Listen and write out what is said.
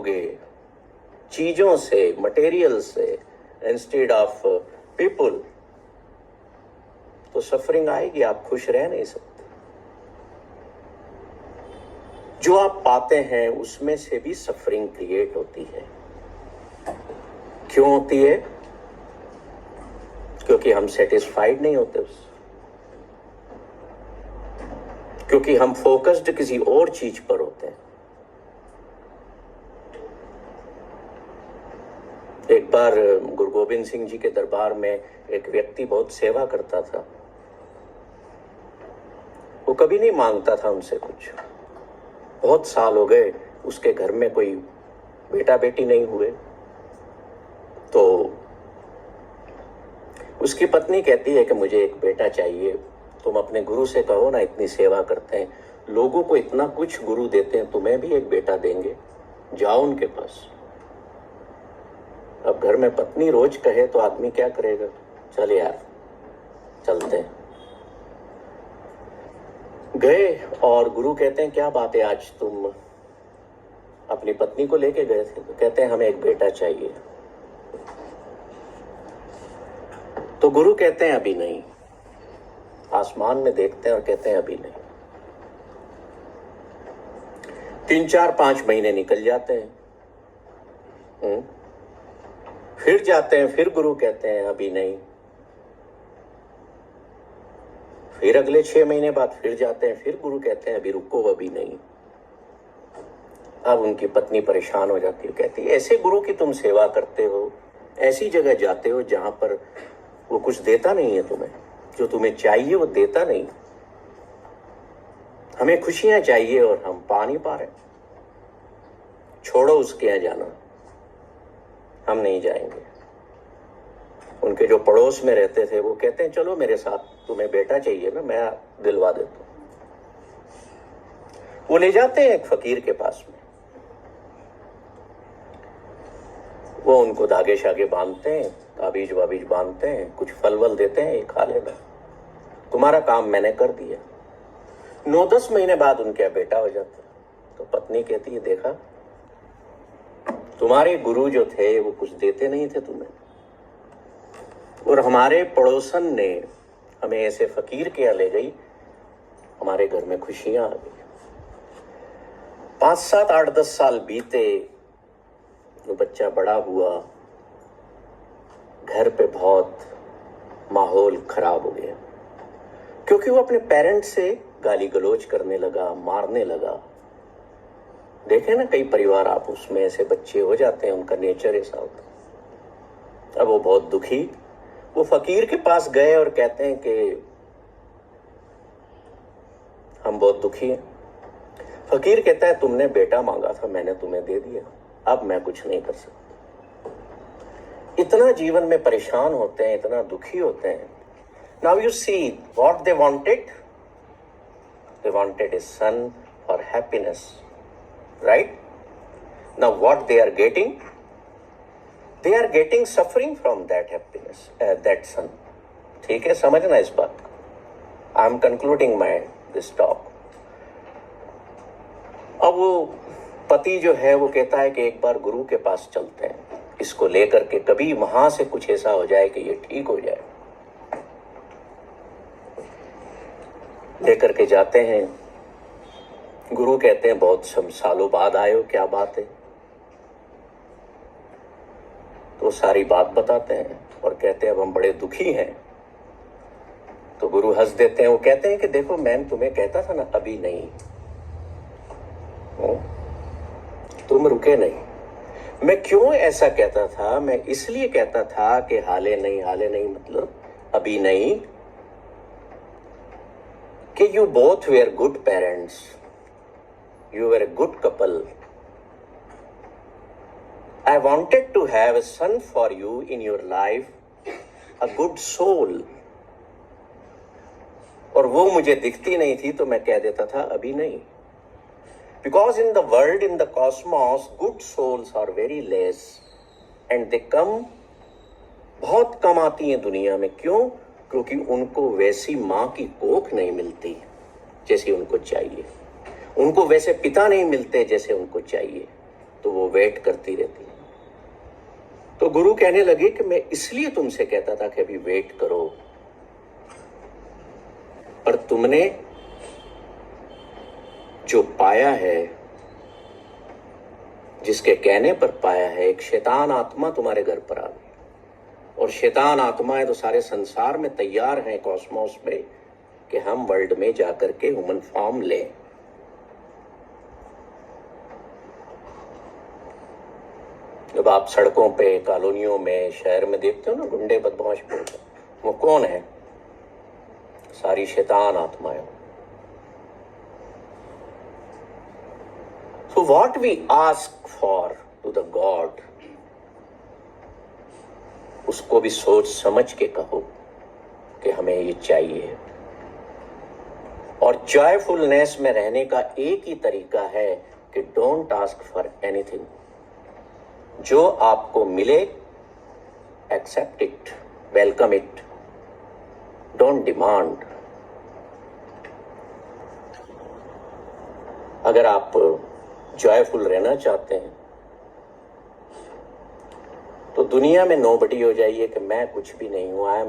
करोगे चीजों से, मटेरियल से इंस्टेड ऑफ पीपल, तो सफरिंग आएगी, आप खुश रह नहीं सकते। जो आप पाते हैं उसमें से भी सफरिंग क्रिएट होती है। क्यों होती है? क्योंकि हम सेटिस्फाइड नहीं होते उससे, क्योंकि हम फोकस्ड किसी और चीज पर होते हैं। एक बार गुरु गोबिंद सिंह जी के दरबार में एक व्यक्ति बहुत सेवा करता था। वो कभी नहीं मांगता था उनसे कुछ। बहुत साल हो गए, उसके घर में कोई बेटा बेटी नहीं हुए। तो उसकी पत्नी कहती है कि मुझे एक बेटा चाहिए। तुम अपने गुरु से कहो ना, इतनी सेवा करते हैं, लोगों को इतना कुछ गुरु देते हैं, तुम्हें भी एक बेटा देंगे, जाओ उनके पास। अब घर में पत्नी रोज कहे तो आदमी क्या करेगा? चल यार, चलते हैं। गए और गुरु कहते हैं क्या बात है, आज तुम अपनी पत्नी को लेके गए थे? तो कहते हैं हमें एक बेटा चाहिए। तो गुरु कहते हैं अभी नहीं। आसमान में देखते हैं और कहते हैं अभी नहीं। 3, 4, 5 महीने निकल जाते हैं। फिर जाते हैं, फिर गुरु कहते हैं अभी नहीं। फिर अगले 6 महीने बाद फिर जाते हैं, फिर गुरु कहते हैं अभी रुको, अभी नहीं। अब उनकी पत्नी परेशान हो जाती है, कहती है ऐसे गुरु की तुम सेवा करते हो, ऐसी जगह जाते हो जहां पर वो कुछ देता नहीं है तुम्हें, जो तुम्हें चाहिए वो देता नहीं। हमें खुशियां चाहिए और हम पा नहीं पा रहे। छोड़ो उसके यहाँ जाना, हम नहीं जाएंगे। उनके जो पड़ोस में रहते थे वो कहते हैं चलो मेरे साथ, तुम्हें बेटा चाहिए ना, मैं दिलवा देता हूं। वो ले जाते हैं एक फकीर के पास में। वो उनको धागे शागे बांधते हैं, ताबीज वाबीज बांधते हैं, कुछ फल वल देते हैं, ये खा लेना, तुम्हारा काम मैंने कर दिया। 9-10 महीने बाद उनके यहाँ बेटा हो जाता है। तो पत्नी कहती है देखा, तुम्हारे गुरु जो थे वो कुछ देते नहीं थे तुम्हें, और हमारे पड़ोसन ने हमें ऐसे फकीर के यहाँ ले गई, हमारे घर में खुशियां आ गई। 5, 7, 8, 10 साल बीते, वो बच्चा बड़ा हुआ, घर पे बहुत माहौल खराब हो गया, क्योंकि वो अपने पेरेंट्स से गाली गलौज करने लगा, मारने लगा। देखे ना कई परिवार, आप उसमें ऐसे बच्चे हो जाते हैं, उनका नेचर ऐसा होता है। अब वो बहुत दुखी, वो फकीर के पास गए और कहते हैं कि हम बहुत दुखी हैं। फकीर कहता है तुमने बेटा मांगा था, मैंने तुम्हें दे दिया, अब मैं कुछ नहीं कर सकता। इतना जीवन में परेशान होते हैं, इतना दुखी होते हैं। Now you see what they wanted a son for happiness, right? Now what they are getting, they are getting suffering from that happiness, that son. ठीक है, समझना इस बात को। I am concluding this talk. अब वो पति जो है वो कहता है कि एक बार गुरु के पास चलते हैं, इसको लेकर के, कभी वहां से कुछ ऐसा हो जाए कि ये ठीक हो जाए। लेकर के जाते हैं। गुरु कहते हैं बहुत सालों बाद आए हो, क्या बात है? तो सारी बात बताते हैं और कहते हैं अब हम बड़े दुखी हैं। तो गुरु हंस देते हैं। वो कहते हैं कि देखो मैम, तुम्हें कहता था ना अभी नहीं, तुम रुके नहीं। मैं क्यों ऐसा कहता था? मैं इसलिए कहता था कि हाले नहीं मतलब अभी नहीं, कि you both were good parents, you were a good couple. I wanted to have a son for you in your life, a good soul. और वो मुझे दिखती नहीं थी तो मैं कह देता था अभी नहीं। Because in the world, in the cosmos, good souls are very less and they come, बहुत कम आती हैं दुनिया में। क्यों? क्योंकि उनको वैसी माँ की कोख नहीं मिलती जैसी उनको चाहिए, उनको वैसे पिता नहीं मिलते जैसे उनको चाहिए। तो वो वेट करती रहती है। तो गुरु कहने लगे कि मैं इसलिए तुमसे कहता था कि अभी वेट करो, पर तुमने जो पाया है, जिसके कहने पर पाया है, एक शैतान आत्मा तुम्हारे घर पर आ गई। और शैतान आत्माएं तो सारे संसार में तैयार हैं, कॉस्मोस में, कि हम वर्ल्ड में जाकर के ह्यूमन फॉर्म लें। जब आप सड़कों पे, कॉलोनियों में, शहर में देखते हो ना गुंडे बदमाश बोलते, वो कौन है? सारी शैतान आत्माएं। So what we ask for to the God, उसको भी सोच समझ के कहो कि हमें ये चाहिए। और जॉयफुलनेस में रहने का एक ही तरीका है कि डोंट आस्क फॉर एनीथिंग। जो आपको मिले, accept it, welcome it, don't demand. अगर आप जॉयफुल रहना चाहते हैं तो दुनिया में नोबडी हो जाइए कि मैं कुछ भी नहीं हूं, आई एम